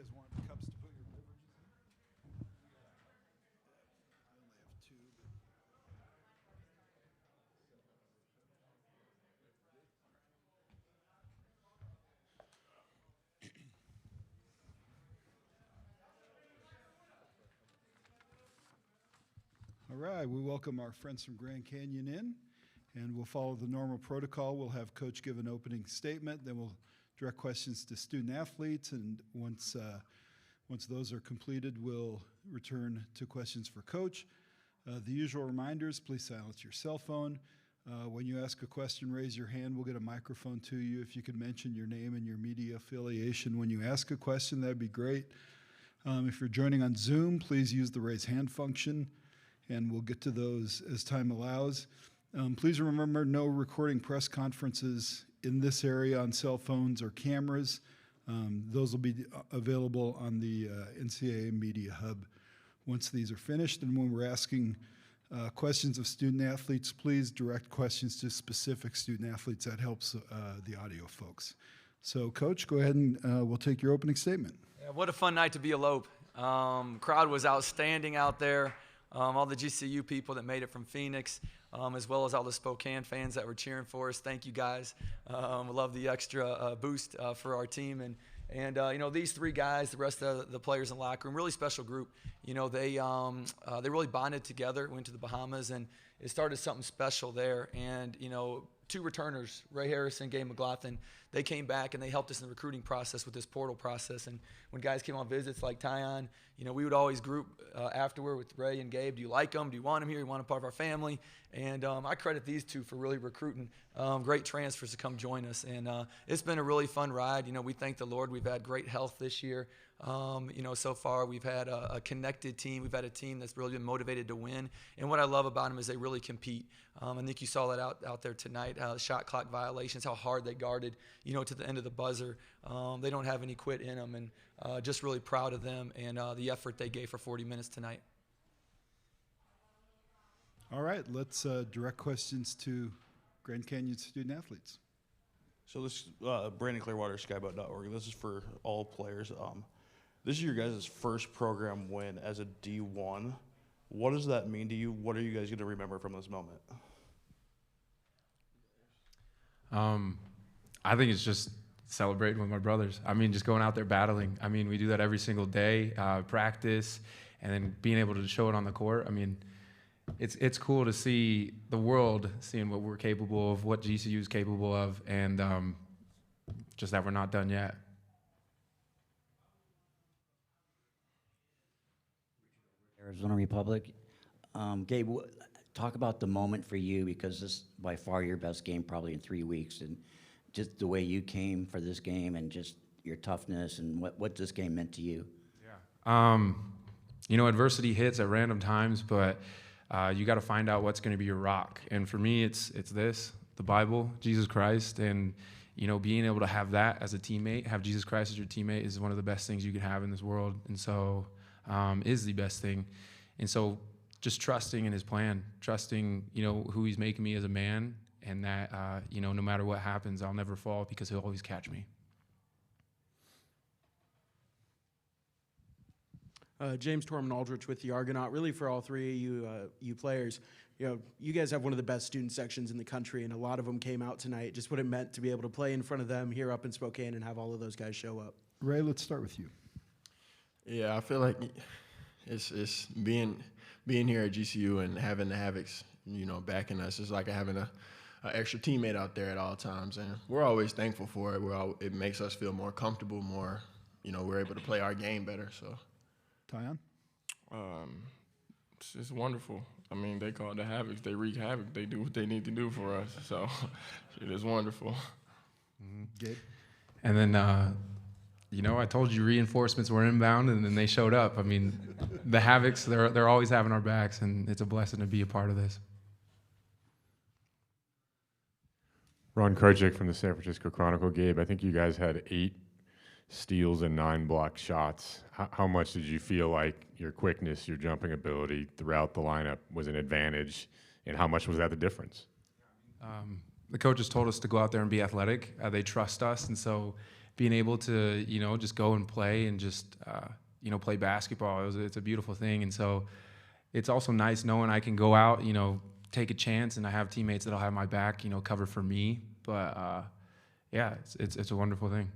guys want cups to put your beverages in? I only have two, but. All right, we welcome our friends from Grand Canyon in, and we'll follow the normal protocol. We'll have Coach give an opening statement, then we'll direct questions to student athletes, and once those are completed, we'll return to questions for Coach. The usual reminders: please silence your cell phone. When you ask a question, raise your hand. We'll get a microphone to you. If you could mention your name and your media affiliation when you ask a question, that'd be great. If you're joining on Zoom, please use the raise hand function, and we'll get to those as time allows. Please remember, no recording press conferences in this area on cell phones or cameras. Those will be available on the NCAA Media Hub once these are finished. And when we're asking questions of student athletes, please direct questions to specific student athletes. That helps the audio folks. So, Coach, go ahead and we'll take your opening statement. Yeah, what a fun night to be a Lope. Crowd was outstanding out there. All the GCU people that made it from Phoenix, as well as all the Spokane fans that were cheering for us. Thank you, guys. We love the extra boost for our team. And you know, these three guys, the rest of the players in the locker room, really special group. You know, they really bonded together, went to the Bahamas, and it started something special there. And, you know, two returners, Ray Harrison, Gabe McLaughlin, they came back and they helped us in the recruiting process with this portal process. And when guys came on visits like Tyon, you know, we would always group afterward with Ray and Gabe. Do you like them? Do you want them here? Do you want them part of our family? And I credit these two for really recruiting great transfers to come join us. And it's been a really fun ride. You know, we thank the Lord. We've had great health this year. You know, so far we've had a connected team. We've had a team that's really been motivated to win. And what I love about them is they really compete. I think you saw that out there tonight, shot clock violations, how hard they guarded, you know, to the end of the buzzer. They don't have any quit in them, and just really proud of them and the effort they gave for 40 minutes tonight. All right, let's direct questions to Grand Canyon student athletes. So this Brandon Clearwater, skyboat.org. This is for all players. This is your guys' first program win as a D1. What does that mean to you? What are you guys going to remember from this moment? I think it's just celebrating with my brothers. I mean, just going out there battling. I mean, we do that every single day, practice, and then being able to show it on the court. I mean, it's cool to see the world seeing what we're capable of, what GCU is capable of, and just that we're not done yet. Arizona Republic. Gabe, talk about the moment for you, because this is by far your best game probably in 3 weeks, and just the way you came for this game and just your toughness and what this game meant to you. Yeah. You know, adversity hits at random times, but you got to find out what's going to be your rock. And for me, it's this, the Bible, Jesus Christ, and, you know, being able to have that as a teammate, have Jesus Christ as your teammate is one of the best things you can have in this world. And so is the best thing. And so just trusting in his plan, trusting, you know, who he's making me as a man, and that, you know, no matter what happens, I'll never fall because he'll always catch me. James Torman Aldrich with the Argonaut. Really, for all three of you, you players, you know, you guys have one of the best student sections in the country, and a lot of them came out tonight. Just what it meant to be able to play in front of them here up in Spokane and have all of those guys show up. Ray, let's start with you. Yeah, I feel like it's being here at GCU and having the Havocs, you know, backing us. It's like having an extra teammate out there at all times, and we're always thankful for it. It makes us feel more comfortable, more, you know, we're able to play our game better. So, Tyon? It's just wonderful. I mean, they call it the Havocs. They wreak havoc. They do what they need to do for us. So it is wonderful. Gabe? And then, you know, I told you reinforcements were inbound, and then they showed up. I mean, the Havocs, they're always having our backs, and it's a blessing to be a part of this. Ron Krajcik from the San Francisco Chronicle. Gabe, I think you guys had 8 steals and 9 blocked shots. How much did you feel like your quickness, your jumping ability throughout the lineup was an advantage, and how much was that the difference? The coaches told us to go out there and be athletic. They trust us, and so being able to, just go and play and just, play basketball. It's a beautiful thing. And so it's also nice knowing I can go out, take a chance, and I have teammates that'll have my back, cover for me. But yeah, it's a wonderful thing.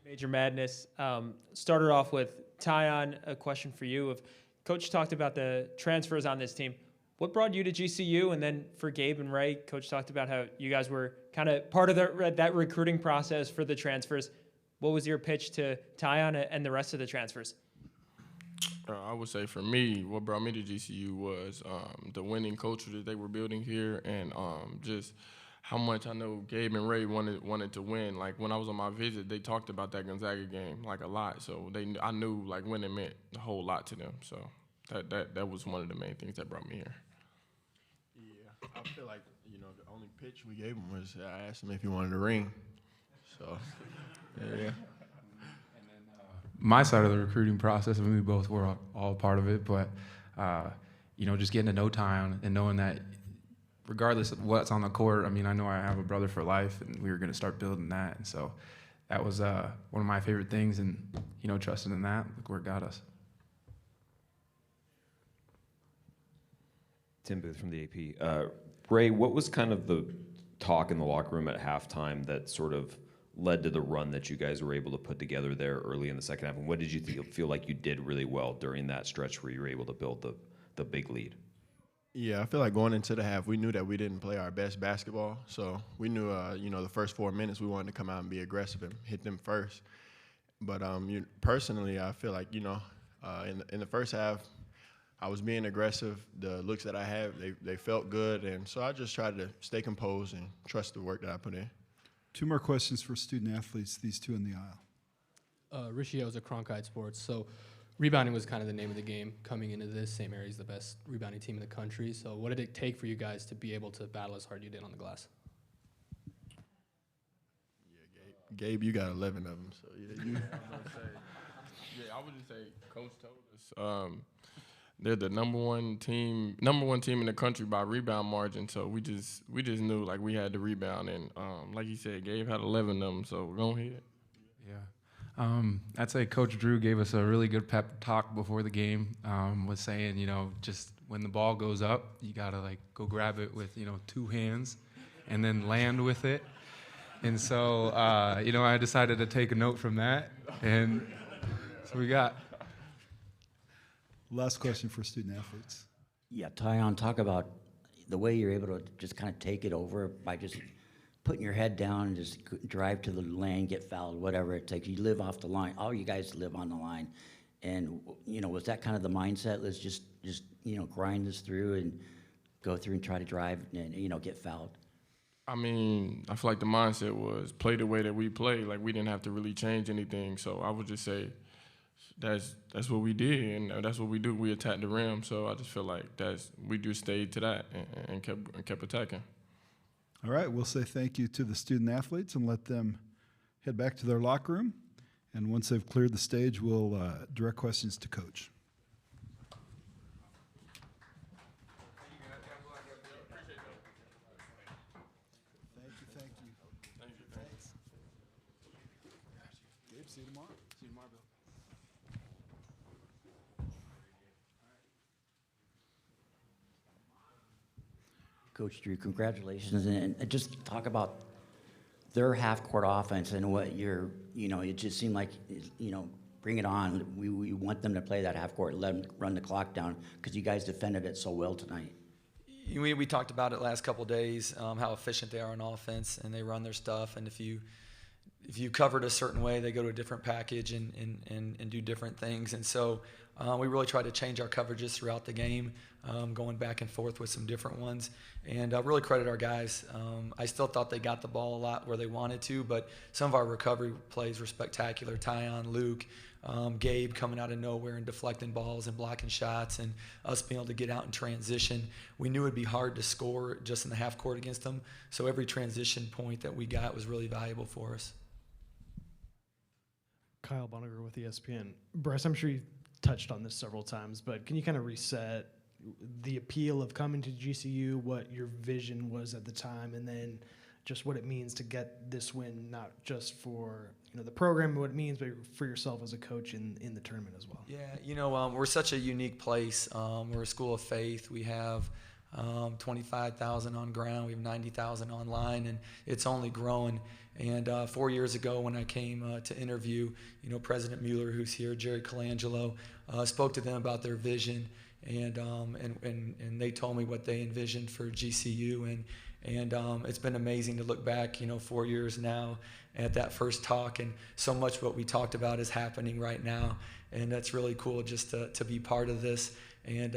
Major Madness. Started off with Tyon, a question for you. If Coach talked about the transfers on this team, what brought you to GCU? And then for Gabe and Ray, Coach talked about how you guys were kind of part of that recruiting process for the transfers. What was your pitch to Tyon and the rest of the transfers? I would say for me, what brought me to GCU was the winning culture that they were building here, and just how much I know Gabe and Ray wanted to win. Like when I was on my visit, they talked about that Gonzaga game like a lot. So I knew like winning meant a whole lot to them. So that was one of the main things that brought me here. Yeah, I feel like the only pitch we gave him was I asked him if he wanted a ring. So yeah. My side of the recruiting process, I mean, we both were all part of it, but just getting to know Tyon and knowing that regardless of what's on the court, I mean, I know I have a brother for life, and we were going to start building that. And so that was one of my favorite things, and, trusting in that, look where it got us. Tim Booth from the AP. Ray, what was kind of the talk in the locker room at halftime that sort of led to the run that you guys were able to put together there early in the second half? And what did you feel like you did really well during that stretch where you were able to build the big lead? Yeah, I feel like going into the half, we knew that we didn't play our best basketball. So we knew, the first 4 minutes we wanted to come out and be aggressive and hit them first. But personally, I feel like, in the first half, I was being aggressive. The looks that I had, they felt good. And so I just tried to stay composed and trust the work that I put in. 2 more questions for student athletes, these 2 in the aisle. Richie was at Cronkite Sports. So rebounding was kind of the name of the game coming into this. St. Mary's the best rebounding team in the country. So what did it take for you guys to be able to battle as hard as you did on the glass? Yeah, Gabe, you got 11 of them. So yeah, I would just say Coach told us they're the number one team in the country by rebound margin. So we just knew like we had to rebound, and like he said, Gabe had 11 of them. So go ahead. Yeah, I'd say Coach Drew gave us a really good pep talk before the game. Was saying, just when the ball goes up, you gotta like go grab it with 2 hands, and then land with it. And so I decided to take a note from that, and so we got. Last question for student athletes. Yeah, Tyon, talk about the way you're able to just kind of take it over by just putting your head down and just drive to the lane, get fouled, whatever it takes. You live off the line. All you guys live on the line. And, was that kind of the mindset? Let's just grind this through and go through and try to drive and, get fouled? I mean, I feel like the mindset was play the way that we play. Like, we didn't have to really change anything. So I would just say that's what we did, and that's what we do. We attacked the rim. So I just feel like we just stayed to that and kept attacking. All right, we'll say thank you to the student athletes and let them head back to their locker room. And once they've cleared the stage, we'll direct questions to Coach. Thank you. Thanks. Gabe, see you tomorrow. See you tomorrow, Bill. Coach Drew, congratulations. And just talk about their half-court offense and what it just seemed like, bring it on. We want them to play that half-court, let them run the clock down, because you guys defended it so well tonight. We talked about it last couple of days, how efficient they are on offense, and they run their stuff. And if you cover it a certain way, they go to a different package and do different things. And so we really try to change our coverages throughout the game, going back and forth with some different ones. And I really credit our guys. I still thought they got the ball a lot where they wanted to, but some of our recovery plays were spectacular. Tyon, Luke, Gabe coming out of nowhere and deflecting balls and blocking shots, and us being able to get out and transition. We knew it'd be hard to score just in the half court against them, so every transition point that we got was really valuable for us. Kyle Boniger with ESPN. Bryce, I'm sure you've touched on this several times, but can you kind of reset the appeal of coming to GCU, what your vision was at the time, and then just what it means to get this win, not just for the program, what it means, but for yourself as a coach in the tournament as well. Yeah, we're such a unique place. We're a school of faith. We have 25,000 on ground. We have 90,000 online, and it's only growing. And 4 years ago, when I came to interview, President Mueller, who's here, Jerry Colangelo, spoke to them about their vision, and they told me what they envisioned for GCU, and it's been amazing to look back, 4 years now at that first talk, and so much what we talked about is happening right now, and that's really cool just to be part of this. And,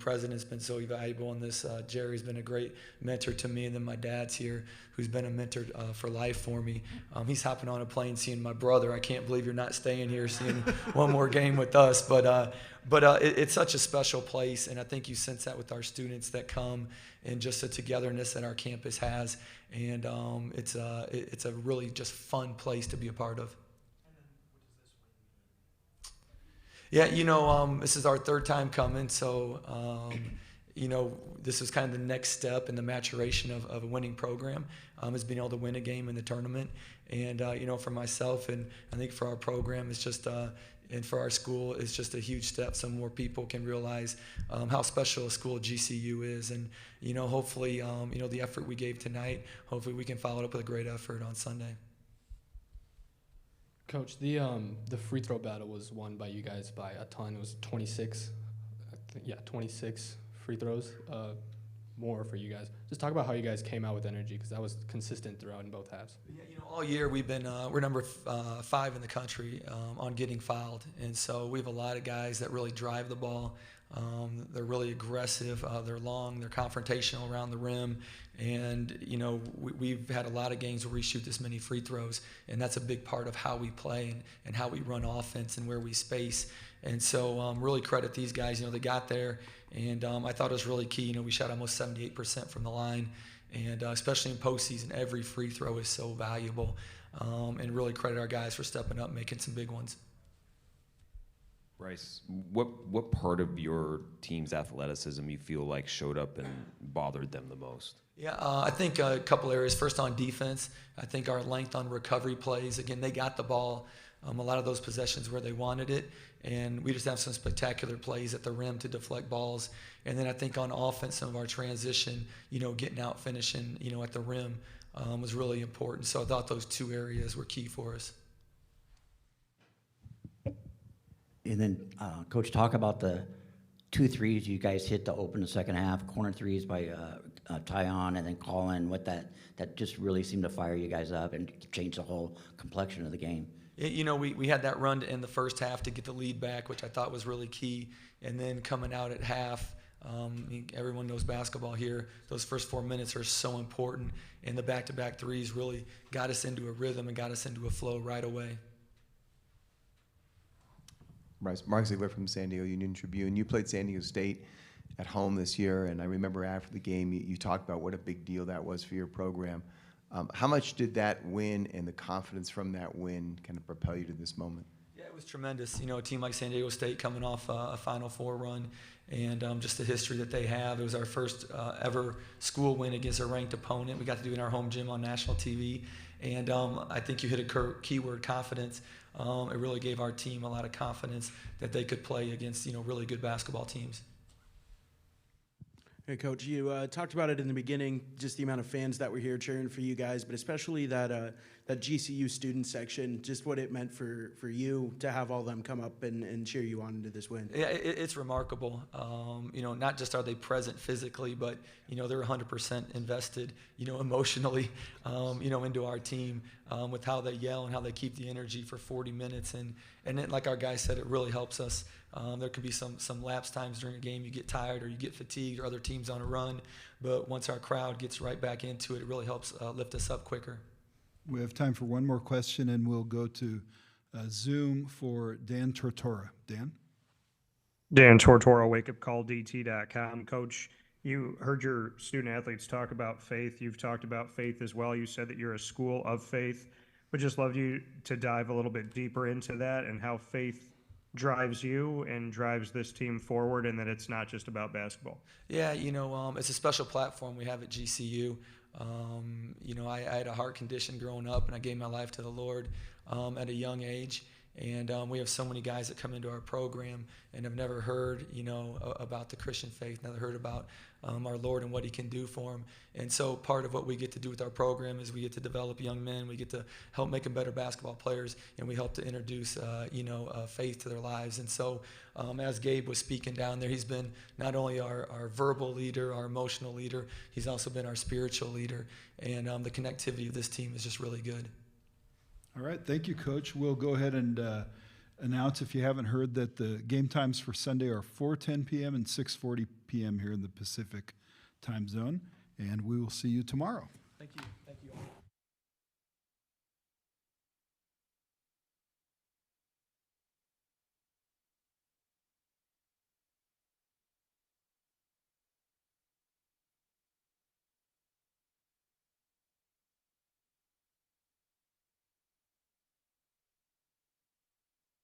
President's been so valuable in this. Jerry's been a great mentor to me, and then my dad's here, who's been a mentor for life for me. He's hopping on a plane, seeing my brother. I can't believe you're not staying here, seeing one more game with us. But it's such a special place, and I think you sense that with our students that come, and just the togetherness that our campus has. And it's a really just fun place to be a part of. Yeah, this is our third time coming, so, this is kind of the next step in the maturation of a winning program, is being able to win a game in the tournament. And, for myself and I think for our program, it's just, and for our school, it's just a huge step so more people can realize how special a school GCU is. And, hopefully, the effort we gave tonight, hopefully we can follow it up with a great effort on Sunday. Coach, the free throw battle was won by you guys by a ton. It was 26, 26 free throws, more for you guys. Just talk about how you guys came out with energy, because that was consistent throughout in both halves. Yeah, all year we've been we're number 5 in the country on getting fouled, and so we have a lot of guys that really drive the ball. They're really aggressive. They're long. They're confrontational around the rim. And, we've had a lot of games where we shoot this many free throws, and that's a big part of how we play and how we run offense and where we space. And so really credit these guys. They got there, and I thought it was really key. We shot almost 78% from the line, and especially in postseason, every free throw is so valuable. And really credit our guys for stepping up, making some big ones. Bryce, what part of your team's athleticism you feel like showed up and bothered them the most? Yeah, I think a couple areas. First, on defense, I think our length on recovery plays. Again, they got the ball a lot of those possessions where they wanted it, and we just have some spectacular plays at the rim to deflect balls. And then I think on offense, some of our transition, getting out, finishing, at the rim was really important. So I thought those two areas were key for us. And then, Coach, talk about the 2 threes you guys hit to open the second half, corner threes by Tyon and then Colin. What that just really seemed to fire you guys up and change the whole complexion of the game. We had that run in the first half to get the lead back, which I thought was really key. And then coming out at half, everyone knows basketball here. Those first 4 minutes are so important, and the back-to-back threes really got us into a rhythm and got us into a flow right away. Bryce, Mark Ziegler from San Diego Union Tribune. You played San Diego State at home this year, and I remember after the game you talked about what a big deal that was for your program. How much did that win and the confidence from that win kind of propel you to this moment? Yeah, it was tremendous. A team like San Diego State coming off a Final Four run, and just the history that they have. It was our first ever school win against a ranked opponent. We got to do it in our home gym on national TV, and I think you hit a keyword, confidence. It really gave our team a lot of confidence that they could play against, really good basketball teams. Hey, Coach, you talked about it in the beginning, just the amount of fans that were here cheering for you guys, but especially that GCU student section, just what it meant for you to have all them come up and cheer you on into this win. Yeah, it's remarkable. Not just are they present physically, but, they're 100% invested, emotionally, into our team with how they yell and how they keep the energy for 40 minutes. And then, like our guy said, it really helps us. There could be some lapse times during a game you get tired or you get fatigued or other teams on a run, but once our crowd gets right back into it, it really helps lift us up quicker. We have time for one more question, and we'll go to Zoom for Dan Tortora. Dan? Dan Tortora, wakeupcalldt.com. Coach, you heard your student athletes talk about faith. You've talked about faith as well. You said that you're a school of faith. Would just love you to dive a little bit deeper into that and how faith drives you and drives this team forward, and that it's not just about basketball. Yeah, it's a special platform we have at GCU. You know, I had a heart condition growing up, and I gave my life to the Lord at a young age. And we have so many guys that come into our program and have never heard, you know, about the Christian faith, never heard about our Lord and what He can do for them. And so part of what we get to do with our program is we get to develop young men. We get to help make them better basketball players, and we help to introduce, faith to their lives. And so as Gabe was speaking down there, he's been not only our verbal leader, our emotional leader, he's also been our spiritual leader. And the connectivity of this team is just really good. All right, thank you, Coach. We'll go ahead and announce, if you haven't heard, that the game times for Sunday are 4:10 p.m. and 6:40 p.m. here in the Pacific time zone, and we will see you tomorrow. Thank you.